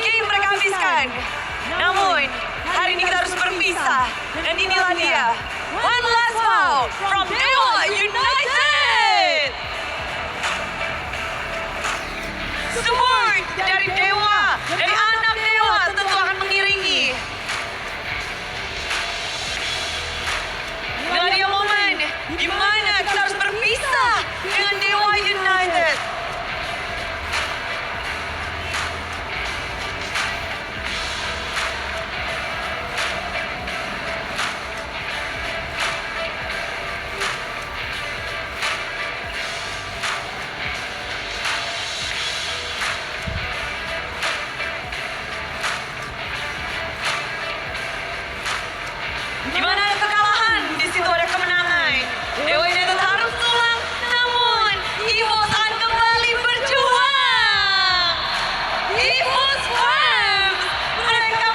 game mereka habiskan. Namun, hari ini kita harus berpisah. Dan inilah dia. One last vow from Dewa United. Support dari Dewa, dari anak Dewa tentu akan mengiringi. Inilah dia momen di mana kita harus berpisah dengan Dewa United. Di mana ada kekalahan, di situ ada kemenangan. Dewa United harus pulang, namun EVOS akan kembali berjuang. EVOS Worms, mereka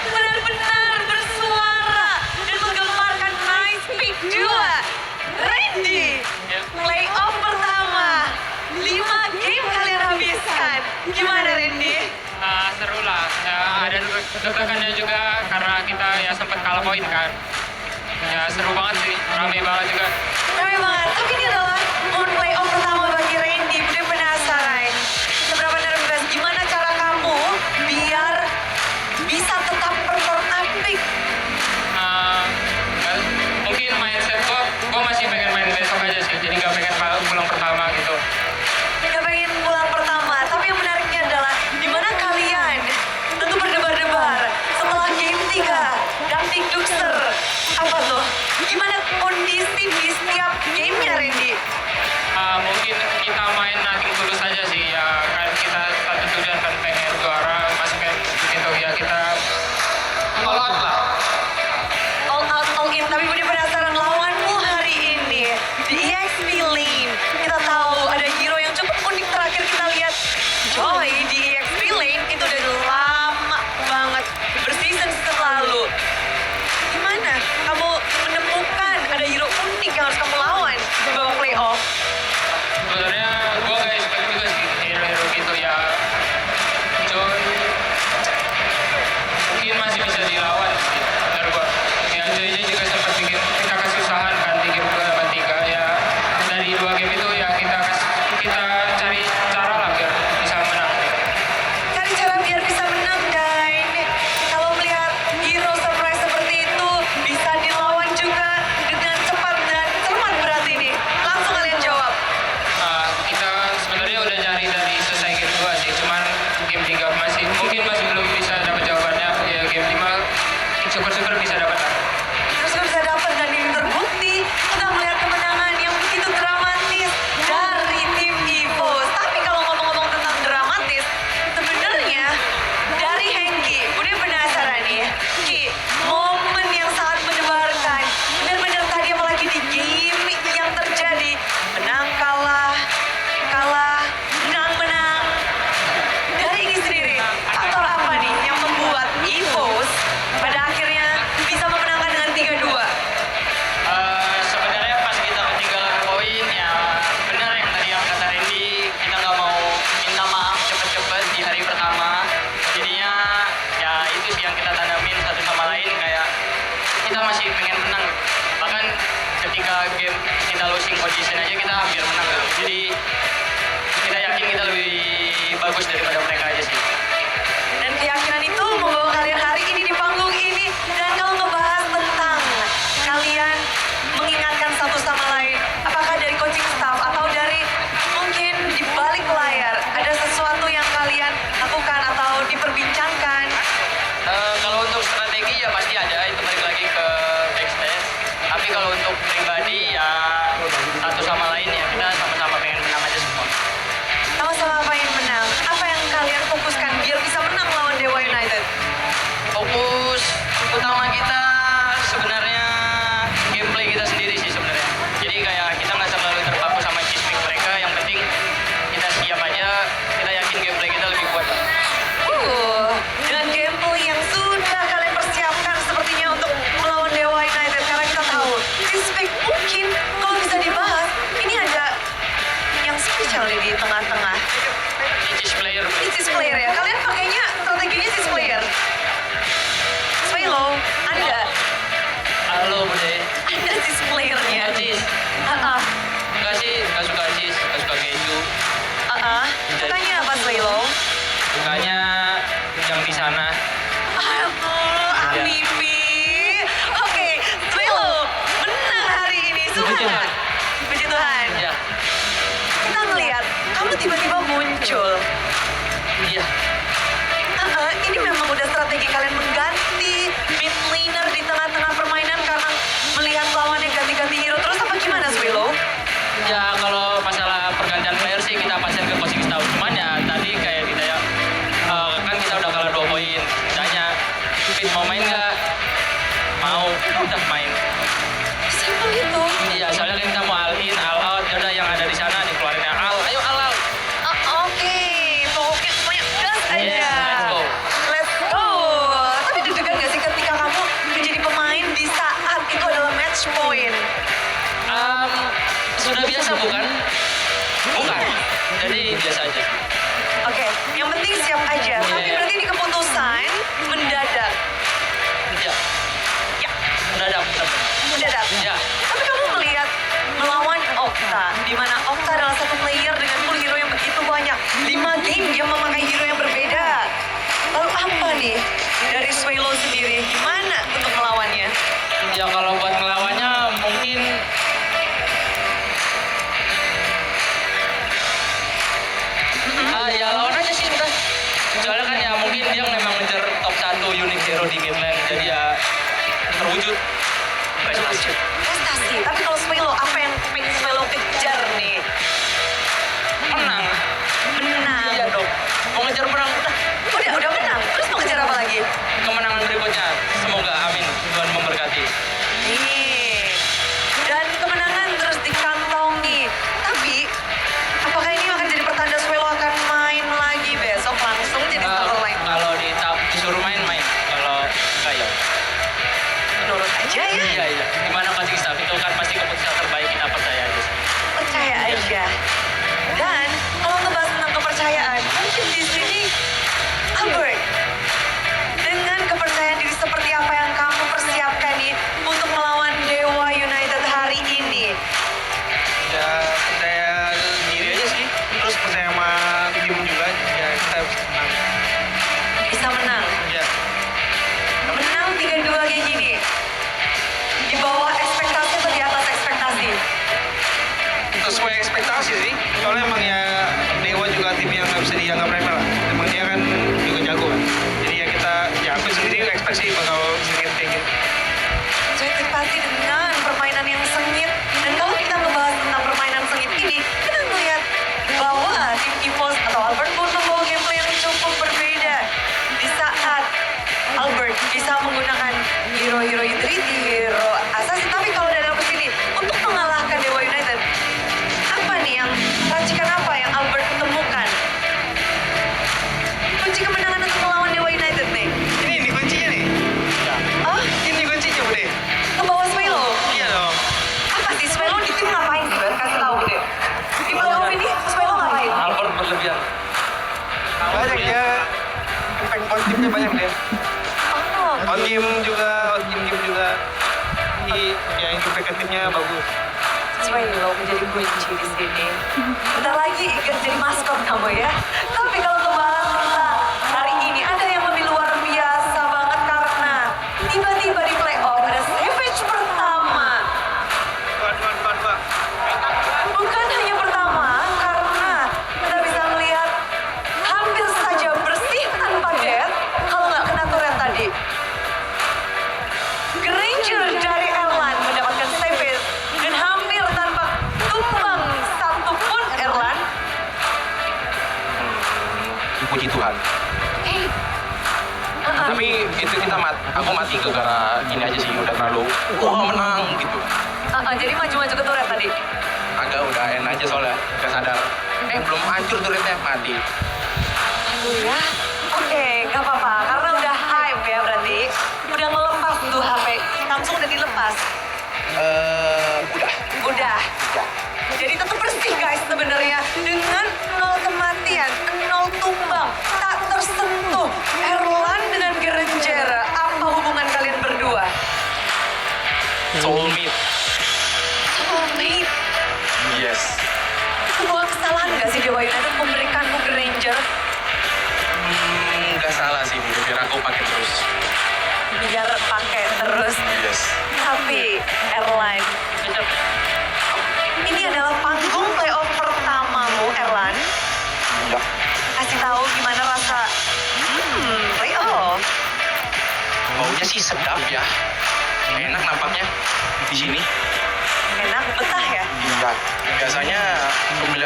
benar-benar bersuara dan menggemarkan Nice Pick 2. Randy, playoff pertama, 5 game kalian habiskan. Gimana Randy? Seru lah, ada deg-degannya juga karena kita ya sempat kalah poin kan. Ya seru banget sih, rame banget juga. Rame banget, tapi ini adalah momen playoff pertama bagi Randy. Bude penasaran, seberapa nervous, gimana cara kamu biar bisa tetap perform apik? Mungkin mindset gue masih pengen main besok aja sih, jadi nggak pengen pulang pertama gitu. Gak pengen pulang pertama, tapi yang menariknya adalah dimana kalian tentu berdebar-debar setelah game 3 Daktik Duxer. Apa tuh? Gimana kondisi di setiap gamenya Randy? Mungkin kita main nothing tulus aja sih, ya kan kita satu tujuan kan pengen juara, masih kayak gitu ya kita all out lah. All out, all in. Tapi Bude penasaran lawanmu hari ini di EXP Lane. Kita tahu ada hero yang cukup unik terakhir kita lihat. Joy di EXP Lane itu udah lama banget berseason lalu. Gimana kamu menemukan ada hero unik yang harus kamu lawan di babak playoff? Sebenarnya gue gak expect juga sih hero-hero gitu ya. Joy mungkin masih bisa dilawan sih menurut gue. Ya Joy juga sempat bikin kita kesusahan kan di game 2 sama 3 ya. Dari 2 game itu ya kita cari cara lah biar bisa menang. Cari cara biar bisa menang, dan kalau melihat hero surprise seperti itu bisa dilawan juga dengan cepat dan cermat berarti nih. Langsung kalian jawab. Kita sebenarnya udah cari dari selesai game 2 sih, cuman game 3 mungkin masih belum bisa dapat jawabannya. Ya game 5 syukur-syukur bisa dapat lah. Terus bisa dapat, dan ini terbukti kita melihat kemenangan yang begitu dramatis dari tim EVOS. Tapi kalau ngomong-ngomong tentang dramatis, sebenarnya dari Hengki, udah penasaran nih, Ki, momen yang sangat mendebarkan. Benar-benar tadi apalagi di game yang terjadi, menang kalah, kalah, menang menang. Dari ini sendiri, faktor apa nih yang membuat EVOS pada akhirnya bisa memenangkan dengan 3-2? Sebenarnya pas kita ketinggalan poin ya benar yang tadi yang kata Randy, kita nggak mau minta maaf cepet-cepet di hari pertama. Jadinya ya itu sih yang kita tanamin satu sama lain, kayak kita masih pengen menang. Bahkan ketika game kita losing position aja kita hampir menang. Jadi kita yakin kita lebih bagus daripada mereka aja sih. Dan keyakinan itu membawa kalian hari ini di panggung ini. Dan kalau ngebahas tentang kalian mengingatkan satu sama lain, apakah dari coaching staff atau dari mungkin di balik layar ada sesuatu yang kalian lakukan atau diperbincangkan? Kalau untuk strategi ya pasti ada, itu balik lagi ke backstage. Tapi kalau untuk pribadi ya satu sama lain ya kita sama-sama pengen menang aja semua. Sama-sama pengen menang. Apa yang kalian David mau main nggak? Mau, udah main. Simpel gitu. Iya, soalnya kan kita mau all in, all out. Ya udah yang ada di sana dikeluarin yang all. Ayo all. Oke, pokoknya semuanya gas aja. Yes, let's go. Let's go. Tapi deg-degan gak sih ketika kamu menjadi pemain di saat itu adalah match point? Sudah biasa bukan? Bukan. Jadi biasa aja. Oke, yang penting siap aja. Tapi Iya. berarti ini keputusan mendadak. Ya, Ya, mendadak. mendadak. Ya, Tapi kamu melihat melawan Okta, di mana Okta adalah satu player dengan full hero yang begitu banyak. 5 game dia memakai hero yang berbeda. Lalu apa nih dari Swelo sendiri? Gimana untuk melawannya? ya kalau buat ngelawannya mungkin ya lawan aja sih udah. Soalnya kan ya mungkin dia memang ngejar top 1 unit hero di game lane, jadi ya terwujud prestasi. Prestasi. Tapi kalau Swelo, apa yang pengen Swelo kejar nih? Menang. Menang. Iya dong. Mau ngejar menang udah. Udah menang. Terus mau kejar apa lagi? Kemenangan berikutnya. Semoga amin. Tuhan memberkati. Nih. Dan kemenangan terus dikantongi. Tapi, apakah ini akan jadi pertanda Swelo akan main lagi besok langsung jadi starter line? Kalau disuruh main. Kalau enggak ya. Menurut aja ya. Iya. Gimana coaching staff itu kan pasti keputusan terbaik, kita percaya aja sih. Percaya aja. Dan kalau ngebahas tentang kepercayaan, mungkin di sini Albert, dengan kepercayaan diri seperti apa yang kamu persiapkan nih untuk melawan Dewa United hari ini? Ya percaya diri aja sih, terus percaya sama tim juga, ya kita bisa menang. Bisa menang. Ya Menang 3-2 kayak gini. Di bawah ekspektasi atau di atas ekspektasi? sesuai ekspektasi sih, soalnya emang ya Dewa juga tim yang nggak bisa dianggap remeh lah, emang dia kan juga jago kan, jadi ya kita, ya aku sendiri ekspektasi bakal sengit kayak gitu. Saya ekspektasi dengan permainan yang sengit. Dan kalau kita ngebahas tentang permainan sengit ini, kita melihat bahwa tim EVOS atau Albert pun membawa gameplay yang cukup berbeda. Di saat Albert bisa menggunakan hero-hero utility, hero assassin. Tapi kalau dari aku sini, untuk mengalahkan Dewa United, apa nih yang racikan apa yang Albert temukan? Kunci kemenangan untuk melawan Dewa United nih. Ini kuncinya nih, Oh, ini kuncinya Bude. ke bawah Swelo. Iya dong. Apa sih Swelo di tim ngapain sih? Ber? Kasih tahu deh. Di playoff ini Swelo ngapain? Albert berlebihan. Banyak dia, impact on timnya banyak dia. Oh, On team juga, on team juga. Jadi ya impact ke timnya bagus. Swelo menjadi kunci di sini. Bentar lagi ikut jadi maskot kamu ya. Tapi kalau ngebahas tentang hari ini, ada yang lebih luar biasa banget karena tiba-tiba di playoff ada Savage pertama. Dua. Bukan hanya pertama, karena kita bisa melihat hampir saja bersih tanpa death kalau nggak kena turret tadi. Granger dari Erlan mendapatkan savage dan hampir tanpa tumbang satupun Erlan. Puji Tuhan. Tapi itu aku mati gara-gara ini aja sih, udah terlalu menang gitu. Jadi maju-maju ke turret tadi. Agak udah enak aja soalnya, udah sadar. Belum hancur turretnya, mati. Ya, oke, gak apa-apa. Karena udah hype ya berarti. Udah ngelepas tuh HP. Langsung udah dilepas. Udah. Udah. Jadi tetap bersih guys sebenarnya. Dengan 0 kematian, 0 tumbang, tak tersentuh. Erlan dengan Granger. Apa hubungan kalian berdua? Soulmate. Soulmate. Yes. Sebuah kesalahan gak sih Dewa United memberikanmu Granger? Nggak salah sih, biar aku pakai terus. Biar pakai terus. Yes. Tapi Erlan, ini adalah panggung playoff pertamamu Erlan. Ya. Kasih tahu gimana rasa playoff. Baunya sih sedap ya. Enak nampaknya di sini. Enak, betah ya? Iya. Biasanya 9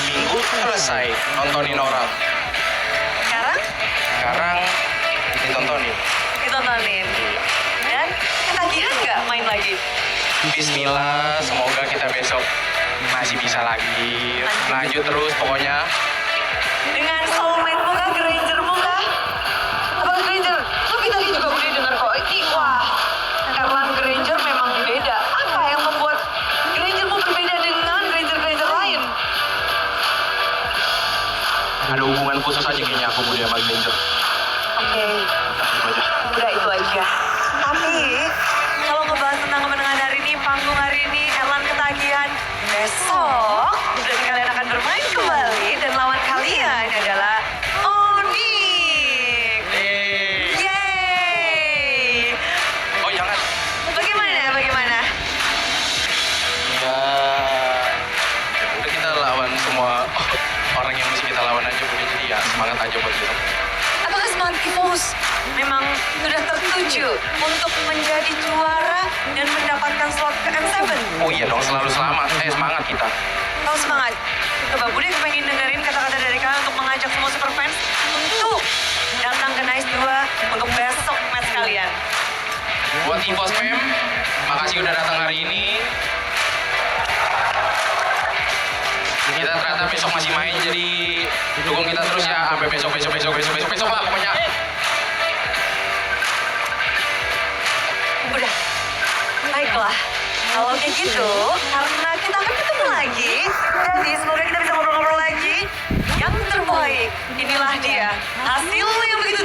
minggu selesai nontonin orang. Sekarang Sekarang ditontonin. ditontonin. Bismillah, semoga kita besok masih bisa lagi lanjut terus pokoknya. Dengan soulmate muka, Granger muka. Abang Granger, tapi tadi juga udah dengar kok. Wah, Erlan Granger memang beda. Apa yang membuat Grangermu berbeda dengan Granger-Granger lain? Ada hubungan khusus aja kayaknya aku muda sama Granger. Oke, udah itu aja. Tapi, kalau ngebahas tentang kemenangan hari ini, panggung hari ini, Erlan ketagihan. Besok, berarti kalian akan bermain kembali dan lawan kalian adalah Onyx. Yeay! Oh jangan. Bagaimana? Ya udah kita lawan semua orang yang mesti kita lawan aja udah, jadi ya semangat aja buat kita. Apakah semangat Kivos memang sudah tertuju untuk menjadi juara dan mendapatkan slot ke M7? Oh iya dong, selalu semangat kita. Tahu semangat. Coba Budi pengen dengerin kata-kata dari kalian untuk mengajak semua super fans untuk datang ke Nice 2 untuk besok match kalian. Buat Evos Fam, makasih udah datang hari ini. Kita ternyata besok masih main, jadi dukung kita terus ya sampai besok lah pokoknya. Udah, baiklah. Kalau kayak gitu, karena kita akan ketemu lagi, jadi semoga kita bisa ngobrol-ngobrol lagi. Yang terbaik, inilah dia. Hasil yang begitu